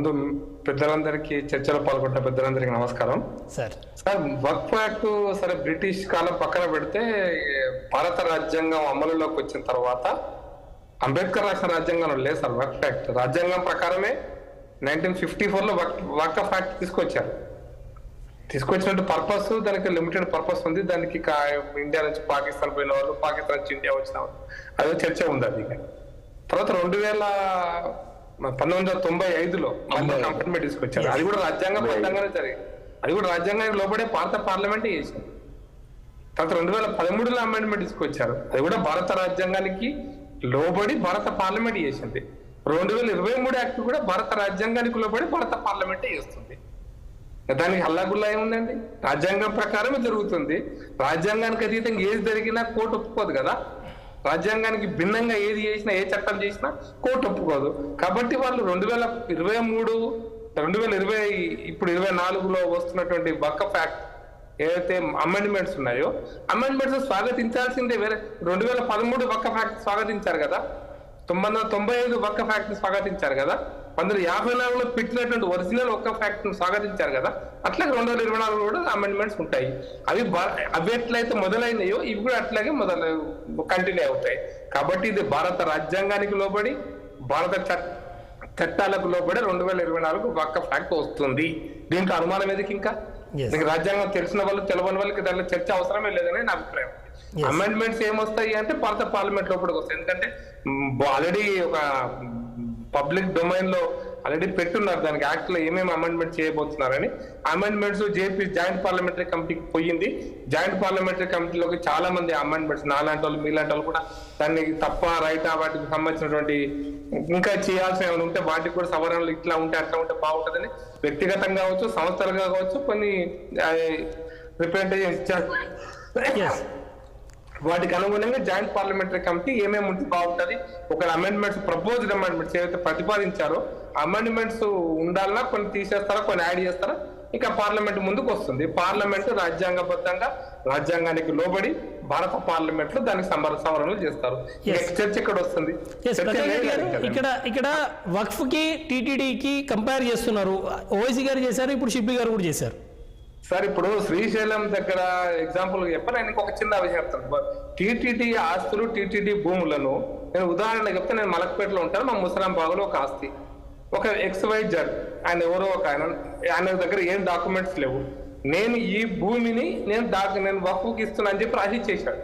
ముందు పెద్దలందరికీ చర్చలో పాల్గొంటున్న పెద్దలందరికీ నమస్కారం. సార్ వక్ఫ్ యాక్ట్ సరే బ్రిటిష్ కాలం పక్కన పెడితే భారత రాజ్యాంగం అమలులోకి వచ్చిన తర్వాత అంబేద్కర్ రాసిన రాజ్యాంగంలో లేదు సార్ వక్ఫ్ యాక్ట్. రాజ్యాంగం ప్రకారమే 1954లో వక్ఫ్ యాక్ట్ తీసుకొచ్చినట్టు పర్పస్ దానికి లిమిటెడ్ పర్పస్ ఉంది. దానికి ఇండియా నుంచి పాకిస్తాన్ పోయిన వాళ్ళు, పాకిస్తాన్ నుంచి ఇండియా వచ్చిన వాళ్ళు, అదే చర్చ ఉంది. అది తర్వాత 1995లో అమెండ్మెంట్ తీసుకొచ్చారు. అది కూడా రాజ్యాంగబద్ధంగానే జరిగింది. అది కూడా రాజ్యాంగానికి లోబడే భారత పార్లమెంటే చేసింది. తర్వాత 2013లో అమెండ్మెంట్ తీసుకొచ్చారు. అది కూడా భారత రాజ్యాంగానికి లోబడి భారత పార్లమెంట్ చేసింది. 2023 యాక్ట్ కూడా భారత రాజ్యాంగానికి లోబడి భారత పార్లమెంటే చేస్తుంది. దానికి హల్లాగుల్లా ఏముందండి? రాజ్యాంగం ప్రకారమే జరుగుతుంది. రాజ్యాంగానికి అతీతంగా ఏది జరిగినా కోర్టు ఒప్పుకోదు కదా. రాజ్యాంగానికి భిన్నంగా ఏది చేసినా, ఏ చట్టం చేసినా కోర్టు ఒప్పుకోదు. కాబట్టి వాళ్ళు 2023, 2020 ఇప్పుడు 24లో వస్తున్నటువంటి వక్ఫ్ యాక్ట్ ఏదైతే అమెండ్మెంట్స్ ఉన్నాయో అమెండ్మెంట్స్ స్వాగతించాల్సిందే. వేరే 2013 వక్ఫ్ యాక్ట్ స్వాగతించారు కదా, 1995 వక్ఫ్ యాక్ట్ ని స్వాగతించారు కదా, 1954లో పెట్టినటువంటి ఒరిజినల్ వక్ఫ్ యాక్ట్ ని స్వాగతించారు కదా. అట్లాగే 2024లో కూడా అమెండ్మెంట్స్ ఉంటాయి. అవి ఎట్లయితే మొదలైనయో ఇవి కూడా అట్లాగే కంటిన్యూ అవుతాయి. కాబట్టి ఇది భారత రాజ్యాంగానికి లోబడి, భారత చట్టాలకు లోబడి 2024 వక్ఫ్ యాక్ట్ వస్తుంది. దీంట్లో అనుమానం ఎందుకు? ఇంకా రాజ్యాంగం తెలిసిన వాళ్ళు, తెలవని వాళ్ళకి దాంట్లో చర్చ అవసరమే లేదని నా అభిప్రాయం. అమెండ్మెంట్స్ ఏమొస్తాయి అంటే భారత పార్లమెంట్ లోపలికి వస్తాయి. ఎందుకంటే ఆల్రెడీ ఒక పబ్లిక్ డొమైన్ లో ఆల్రెడీ పెట్టున్నారు దానికి యాక్ట్ లో ఏమేమి అమెండ్మెంట్ చేయబోతున్నారని. అమెండ్మెంట్స్ జాయింట్ పార్లమెంటరీ కమిటీకి పోయింది. జాయింట్ పార్లమెంటరీ కమిటీలోకి చాలా మంది అమెండ్మెంట్స్, నాలాంటి వాళ్ళు మీలాంటి వాళ్ళు కూడా దాన్ని తప్ప రైటా వాటికి సంబంధించినటువంటి ఇంకా చేయాల్సిన ఏమైనా ఉంటే వాటికి కూడా సవరణలు ఇట్లా ఉంటే అట్లా ఉంటే బాగుంటుందని వ్యక్తిగతంగా కావచ్చు, సంస్థలుగా కావచ్చు కొన్ని రిప్రజెంటేషన్ ఇచ్చారు. వాటికి అనుగుణంగా జాయింట్ పార్లమెంటరీ కమిటీ ఏమేమి ఉంటే బాగుంటుంది, ఒక అమెండ్మెంట్స్ ప్రపోజ్డ్ అమెండ్మెంట్స్ ఏవైతే ప్రతిపాదించారో అమెండ్మెంట్స్ ఉండాలన్నా కొన్ని తీసేస్తారా, కొన్ని యాడ్ చేస్తారా, ఇక పార్లమెంట్ ముందుకు వస్తుంది. పార్లమెంట్ రాజ్యాంగబద్ధంగా రాజ్యాంగానికి లోబడి భారత పార్లమెంట్ లో దానికి సవరణలు చేస్తారు. చర్చ ఇక్కడ వస్తుంది. ఇక్కడ వక్ఫ్ కి టీటీడీకి కంపేర్ చేస్తున్నారు. ఓవైసీ గారు చేశారు, ఇప్పుడు షిబ్బి గారు కూడా చేశారు. సార్ ఇప్పుడు శ్రీశైలం దగ్గర ఎగ్జాంపుల్ చెప్పాను. నేను ఒక చిన్న విషయం చెప్తాను. టీటీడీ ఆస్తులు, టీటీడీ భూములను నేను ఉదాహరణ చెప్తే, నేను మలక్పేటలో ఉంటాను. మా ముసలాంబాగులో ఒక ఆస్తి, ఒక XYZ ఆయన ఎవరో ఒక ఆయన దగ్గర ఏం డాక్యుమెంట్స్ లేవు. నేను ఈ భూమిని నేను వక్ఫ్కి ఇస్తున్నా అని చెప్పి రాసి చేశాడు.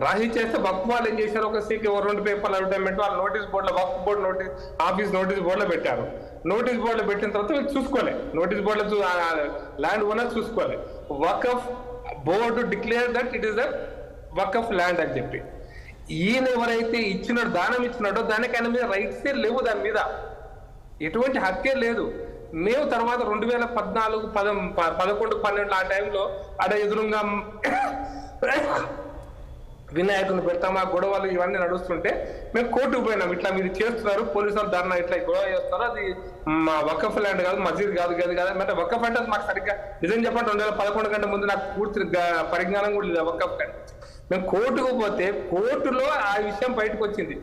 రాసి చేస్తే వక్ఫ్ వాళ్ళు ఏం చేశారు, ఒక సీకి 2 పేపర్లు అడ్వర్టైజ్మెంట్ వాళ్ళు నోటీస్ బోర్డులో, వక్ఫ్ బోర్డు ఆఫీస్ నోటీస్ బోర్డులో పెట్టారు. నోటీస్ బోర్డులో పెట్టిన తర్వాత వీళ్ళు చూసుకోలే, నోటీస్ బోర్డులో ల్యాండ్ ఓనర్ చూసుకోవాలి. Waqf board declare that it is the Waqf land అని చెప్పి ఈయన ఎవరైతే ఇచ్చినాడో, దానం ఇచ్చినాడో దానికి ఆయన మీద రైట్సే లేవు, దాని మీద ఎటువంటి హక్కే లేదు. మేము తర్వాత 2014, 11, 12 ఆ టైంలో ఆడ ఎదురుగా వినాయకుని పెడతాం. ఆ గొడవలు ఇవన్నీ నడుస్తుంటే మేము కోర్టుకు పోయినాం. ఇట్లా మీరు చేస్తున్నారు, పోలీసు వాళ్ళు ధర్నా ఇట్లా గొడవ చేస్తున్నారు, అది మా వక్ఫ్ ల్యాండ్ కాదు, మసీద్ కాదు అంటే వక్ఫ్ అంటే మాకు సరిగ్గా నిజం చెప్పండి 2011 కంటే ముందు నాకు పూర్తి పరిజ్ఞానం కూడా లేదు వక్ఫ్ కంటే. మేము కోర్టుకు పోతే కోర్టులో ఆ విషయం బయటకు వచ్చింది.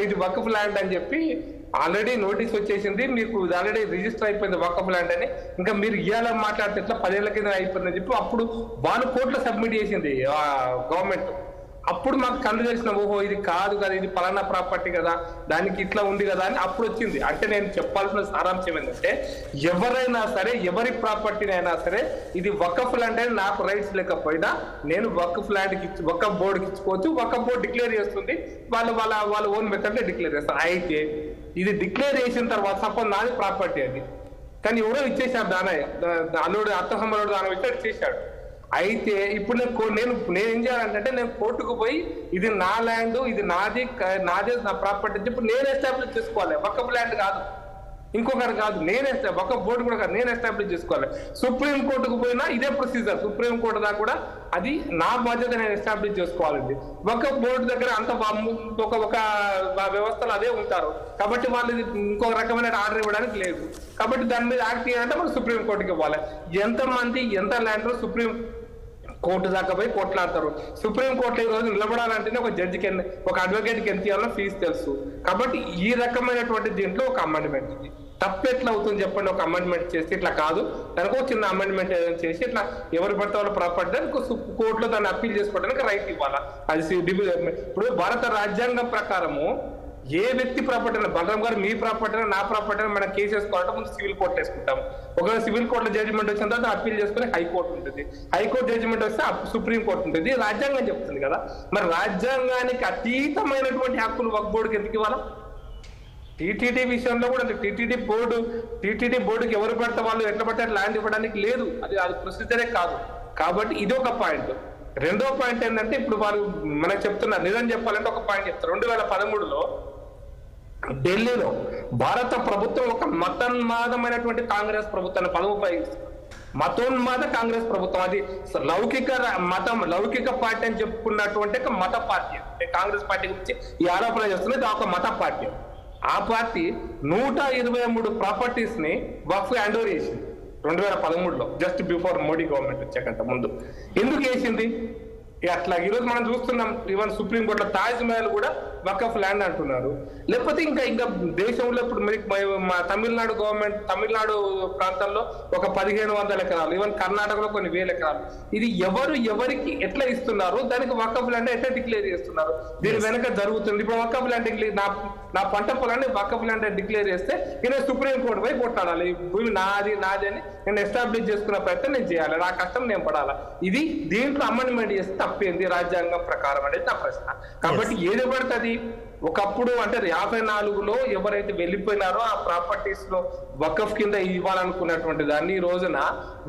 ఇది వక్ఫ్ ల్యాండ్ అని చెప్పి ఆల్రెడీ నోటీస్ వచ్చేసింది, మీకు ఆల్రెడీ రిజిస్టర్ అయిపోయింది వక్ఫ్ ల్యాండ్ అని. ఇంకా మీరు ఇవాళ మాట్లాడితే ఎట్లా 10 ఏళ్ల కింద అయిపోయిందని చెప్పి అప్పుడు వాళ్ళు కోర్టులో సబ్మిట్ చేసింది గవర్నమెంట్. అప్పుడు మాకు కళ్ళు తెలిసిన, ఓహో ఇది కాదు కదా, ఇది పలానా ప్రాపర్టీ కదా, దానికి ఇట్లా ఉంది కదా అని అప్పుడు వచ్చింది. అంటే నేను చెప్పాల్సిన సారాంశం ఏంటంటే, ఎవరైనా సరే ఎవరి ప్రాపర్టీని అయినా సరే ఇది వక్ఫ్ ల్యాండ్ అని నాకు రైట్స్ లేకపోయినా నేను వక్ఫ్ ల్యాండ్కి వక్ఫ్ బోర్డుకి ఇచ్చుకోవచ్చు. వక్ఫ్ బోర్డు డిక్లేర్ చేస్తుంది, వాళ్ళ ఓన్ మెథడ్ డిక్లేర్ చేస్తారు. అయితే ఇది డిక్లేర్ చేసిన తర్వాత సపోజ్ నాది ప్రాపర్టీ అది, కానీ ఎవరో ఇచ్చేసాడు, అల్లుడు అత్త సంబంధుడు దాని ఇచ్చేసాడు. అయితే ఇప్పుడు నేను ఏం చేయాలంటే, నేను కోర్టుకు పోయి ఇది నా ల్యాండ్, ఇది నాదే నా ప్రాపర్టీ చెప్పి నేను ఎస్టాబ్లిష్ చేసుకోవాలి. వక్ఫ్ ల్యాండ్ కాదు, ఇంకొకరు కాదు, వక్ఫ్ బోర్డు కూడా కాదు, నేను ఎస్టాబ్లిష్ చేసుకోవాలి. సుప్రీం కోర్టుకు పోయినా ఇదే ప్రొసీజర్. సుప్రీం కోర్టు దాకా కూడా అది నా బాధ్యత, నేను ఎస్టాబ్లిష్ చేసుకోవాలండి. వక్ఫ్ బోర్డు దగ్గర అంత ఒక వ్యవస్థలు అదే ఉంటారు. కాబట్టి వాళ్ళు ఇంకొక రకమైన ఆర్డర్ ఇవ్వడానికి లేదు. కాబట్టి దాని మీద యాక్ట్ చేయాలంటే మనం సుప్రీం కోర్టుకి ఇవ్వాలి. ఎంత ల్యాండ్ సుప్రీం కోర్టు దాకా పోయి కొట్లాడతారు. సుప్రీం కోర్టులో ఈ రోజు నిలబడాలంటేనే ఒక జడ్జికి ఒక అడ్వకేట్కి ఎంత ఇవ్వాలో ఫీజు తెలుసు. కాబట్టి ఈ రకమైనటువంటి దీంట్లో ఒక అమెండ్మెంట్ ఇది తప్పు ఎట్లా అవుతుంది చెప్పండి? ఒక అమెండ్మెంట్ చేసి ఇట్లా కాదు, దానికి చిన్న అమెండ్మెంట్ ఏదైనా చేసి ఇట్లా ఎవరు పడితే వాళ్ళు ప్రాపర్టీ కోర్టులో దాన్ని అప్పీల్ చేసుకోవడానికి రైట్ ఇవ్వాలా? అది ఇప్పుడు భారత రాజ్యాంగం ప్రకారము ఏ వ్యక్తి ప్రాపర్టీ అయినా, బలరాం గారు మీ ప్రాపర్టీ అయినా నా ప్రాపర్టీ అయినా మనం కేసు వేసుకోవాలంటే ముందు సివిల్ కోర్టులో వేసుకుంటాం. ఒకవేళ సివిల్ కోర్టులో జడ్జిమెంట్ వచ్చిన తర్వాత అప్పీల్ చేసుకుని హైకోర్టు ఉంటుంది. హైకోర్టు జడ్జిమెంట్ వస్తే సుప్రీం కోర్టు ఉంటుంది. రాజ్యాంగం చెప్తుంది కదా. మరి రాజ్యాంగానికి అతీతమైనటువంటి హక్కులు వక్ఫ్ బోర్డుకి ఎందుకు ఇవ్వాలా? టీటీడీ విషయంలో కూడా టీటీడీ బోర్డుకి ఎవరు పడితే వాళ్ళు ఎట్లా పడితే ల్యాండ్ ఇవ్వడానికి లేదు. అది ప్రొసీజరే కాదు. కాబట్టి ఇది ఒక పాయింట్. రెండో పాయింట్ ఏంటంటే ఇప్పుడు వారు మనకు చెప్తున్నారు, నిజం చెప్పాలంటే ఒక పాయింట్ చెప్తారు. 2013లో ఢిల్లీలో భారత ప్రభుత్వం ఒక మతోన్మాదమైనటువంటి కాంగ్రెస్ ప్రభుత్వాన్ని పదవి ఉపయోగిస్తుంది. మతోన్మాద కాంగ్రెస్ ప్రభుత్వం, అది లౌకిక పార్టీ అని చెప్పుకున్నటువంటి ఒక మత పార్టీ. కాంగ్రెస్ పార్టీ గురించి ఈ ఆరోపణ చేస్తున్నది ఒక మత పార్టీ. ఆ పార్టీ 123 ప్రాపర్టీస్ ని వక్ఫ్ హ్యాండ్ ఓవర్ చేసింది 2013లో, జస్ట్ బిఫోర్ మోడీ గవర్నమెంట్ వచ్చాకంట ముందు. ఎందుకు వేసింది? అట్లా ఈరోజు మనం చూస్తున్నాం. ఈవెన్ సుప్రీంకోర్టులో తాజ్ మహల్ కూడా వక్ఫ్ ల్యాండ్ అంటున్నారు. లేకపోతే ఇంకా దేశంలో ఇప్పుడు మా తమిళనాడు గవర్నమెంట్, తమిళనాడు ప్రాంతంలో ఒక 1500 ఎకరాలు, ఈవెన్ కర్ణాటకలో కొన్ని 1000 ఎకరాలు. ఇది ఎవరికి ఎట్లా ఇస్తున్నారు, దానికి వక్ఫ్ ల్యాండ్ ఎట్లా డిక్లేర్ చేస్తున్నారు, దీని వెనక జరుగుతుంది. ఇప్పుడు వక్ఫ్ ల్యాండ్ నా పంట పొలాన్ని వక్ఫ్ ల్యాండ్ డిక్లేర్ చేస్తే నేను సుప్రీం కోర్టు పోయి కొట్టాడాలి. ఈ భూమి నాది అని నేను ఎస్టాబ్లిష్ చేసుకున్న ప్రయత్నం నేను చేయాలి. నా కష్టం నేను పడాలా. ఇది దీంట్లో అమెండ్మెంట్ చేస్తే తప్పేంది రాజ్యాంగం ప్రకారం అనేది నా ప్రశ్న. కాబట్టి ఏది పడుతుంది, ఒకప్పుడు అంటే 54లో ఎవరైతే వెళ్ళిపోయినారో ఆ ప్రాపర్టీస్ లో వకఫ్ కింద ఇవ్వాలనుకున్నటువంటి దాన్ని ఈ రోజున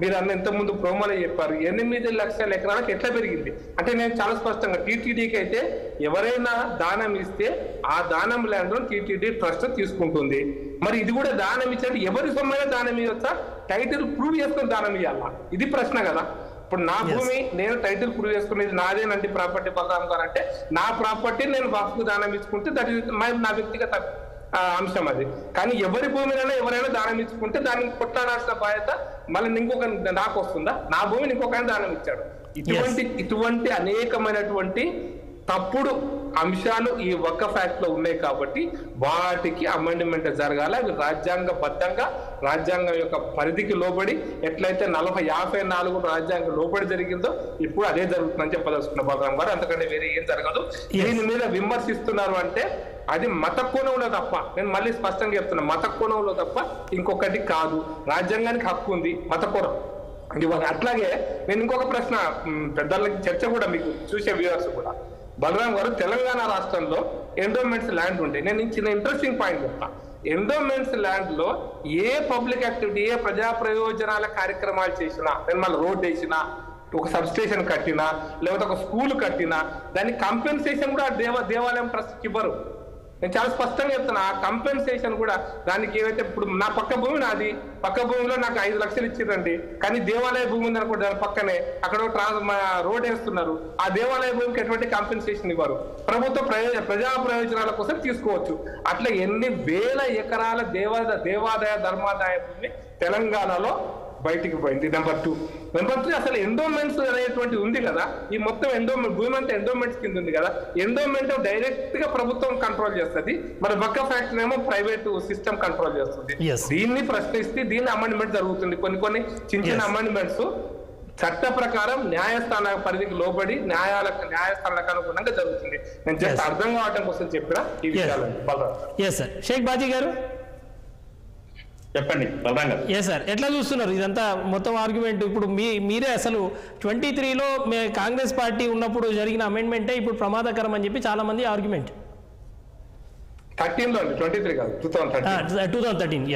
మీరు ఇంత ముందు ప్రోమోలో చెప్పారు 8 లక్షల ఎకరాలకు ఎట్లా పెరిగింది అంటే నేను చాలా స్పష్టంగా టీటీడీకి అయితే ఎవరైనా దానం ఇస్తే ఆ దానం ల్యాండ్ టీటీడీ ట్రస్ట్ తీసుకుంటుంది. మరి ఇది కూడా దానం ఇచ్చినట్టు ఎవరి సొమ్మైనా దానం ఇవ్వచ్చా? టైటిల్ ప్రూవ్ చేసుకుని దానం ఇవ్వాలా? ఇది ప్రశ్న కదా. ఇప్పుడు నా భూమి నేను టైటిల్ ప్రూవ్ చేసుకునేది నాదేనండి ప్రాపర్టీ బలరాం గారు అంటే నా ప్రాపర్టీ నేను వక్ఫ్ దానం ఇచ్చుకుంటే దట్ ఈస్ నా వ్యక్తిగత అంశం అది. కానీ ఎవరి భూమినైనా ఎవరైనా దానం ఇచ్చుకుంటే దాన్ని కొట్లాడాల్సిన బాధ్యత మళ్ళీ ఇంకొక నాకు వస్తుందా? నా భూమిని ఇంకొక దానం ఇచ్చాడు. ఇటువంటి అనేకమైనటువంటి తప్పుడు అంశాలు ఈ వక్ఫ్ యాక్ట్ లో ఉన్నాయి. కాబట్టి వాటికి అమెండ్మెంట్ జరగాలి. అవి రాజ్యాంగబద్ధంగా రాజ్యాంగం యొక్క పరిధికి లోబడి ఎట్లయితే 54 రాజ్యాంగం లోబడి జరిగిందో ఇప్పుడు అదే జరుగుతుందని చెప్పదలుచుకున్న బలరాం గారు. అంతకంటే వేరే ఏం జరగదు. దీని మీద విమర్శిస్తున్నారు అంటే అది మత కోణంలో తప్ప, నేను మళ్ళీ స్పష్టంగా చెప్తున్నా, మత కోణంలో తప్ప ఇంకొకటి కాదు. రాజ్యాంగానికి హక్కు ఉంది, మత కోణం అట్లాగే. నేను ఇంకొక ప్రశ్న పెద్దలకి చర్చ కూడా మీకు చూసే వ్యూవర్స్ కూడా, బలరాం గారు తెలంగాణ రాష్ట్రంలో ఎండోమెంట్స్ ల్యాండ్ ఉంటాయి. నేను చిన్న ఇంట్రెస్టింగ్ పాయింట్ చెప్తా. ఎండోమెంట్స్ ల్యాండ్ లో ఏ పబ్లిక్ యాక్టివిటీ, ఏ ప్రజా ప్రయోజనాల కార్యక్రమాలు చేసినా, నేను మళ్ళీ రోడ్ వేసినా, ఒక సబ్ స్టేషన్ కట్టినా, లేకపోతే ఒక స్కూల్ కట్టినా దానికి కంపెన్సేషన్ కూడా దేవాలయం ట్రస్ట్కి ఇవ్వరు. నేను చాలా స్పష్టంగా చెప్తాను. ఆ కంపెన్సేషన్ కూడా దానికి ఏవైతే ఇప్పుడు నా పక్క భూమి నాది, పక్క భూమిలో నాకు 5 లక్షలు ఇచ్చిరండి, కానీ దేవాలయ భూమి ఉందనుకోండి దాని పక్కనే అక్కడ రోడ్ వేస్తున్నారు. ఆ దేవాలయ భూమికి ఎటువంటి కంపెన్సేషన్ ఇవ్వరు. ప్రభుత్వ ప్రజా ప్రయోజనాల కోసం తీసుకోవచ్చు. అట్లా ఎన్ని వేల ఎకరాల దేవాదాయ ధర్మాదాయ భూమి తెలంగాణలో బయటికి పోయింది. నెంబర్ 2 అసలు ఎండోమెంట్స్ అనేటువంటి ఉంది కదా, ఈ మొత్తం భూమి అంతా ఎండోమెంట్స్ కింద ఉంది కదా. ఎండోమెంట్ డైరెక్ట్ గా ప్రభుత్వం కంట్రోల్ చేస్తుంది, మరి వక్ఫ్ యాక్ట్ ఏమో ప్రైవేట్ సిస్టమ్ కంట్రోల్ చేస్తుంది. దీన్ని ప్రశ్నిస్తే దీన్ని అమెండ్మెంట్ జరుగుతుంది. కొన్ని చిన్న అమెండ్మెంట్స్ చట్ట ప్రకారం న్యాయస్థాన పరిధికి లోబడి న్యాయస్థానాలకు అనుగుణంగా జరుగుతుంది. నేను జస్ట్ అర్థం కావడం కోసం చెప్పిన ఈ విషయాలు. షేక్ బాజీ గారు చెప్పండి. సార్ ఎట్లా చూస్తున్నారు ఇదంతా మొత్తం ఆర్గ్యుమెంట్? ఇప్పుడు మీరే అసలు 23లో కాంగ్రెస్ పార్టీ ఉన్నప్పుడు జరిగిన అమెండ్మెంటే ఇప్పుడు ప్రమాదకరం అని చెప్పి చాలా మంది ఆర్గ్యుమెంట్. 13లో 23 కాదు 2013.